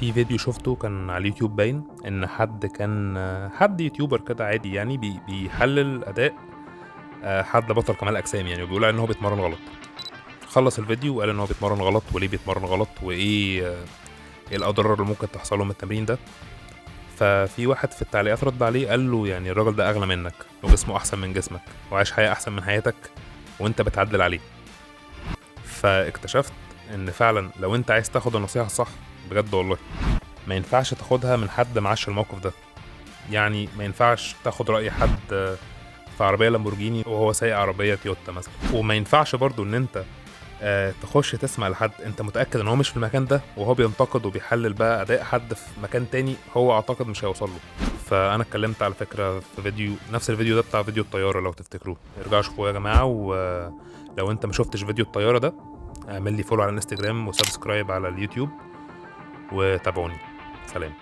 في فيديو شفته كان على اليوتيوب باين ان حد يوتيوبر كده عادي يعني بيحلل اداء حد بطل كمال اجسام يعني، وبيقول ان هو بيتمرن غلط. خلص الفيديو وقال ان هو بيتمرن غلط وليه بيتمرن غلط وايه ايه الاضرار اللي ممكن تحصل له من التمرين ده. ففي واحد في التعليقات رد عليه قال له يعني الراجل ده اغنى منك وجسمه احسن من جسمك وعايش حياة احسن من حياتك وانت بتعدل عليه. فاكتشفت ان فعلا لو انت عايز تاخد النصيحة الصح بجد والله ما ينفعش تاخدها من حد معاش الموقف ده. يعني ما ينفعش تاخد رأي حد في عربية لامبورجيني وهو سايق عربية تويوتا مثلا، وما ينفعش برضو ان انت تخش تسمع لحد انت متأكد ان هو مش في المكان ده وهو بينتقد وبيحلل بقى اداء حد في مكان تاني هو اعتقد مش هيوصل له. فانا اتكلمت على فكرة في فيديو، نفس الفيديو ده بتاع فيديو الطيارة لو تفتكروه، ارجعوا شوفوه يا جماعة. ولو انت ما شفتش فيديو الطيارة ده اعمل لي فولو على الانستجرام وسبسكرايب على اليوتيوب وتابعوني. سلام.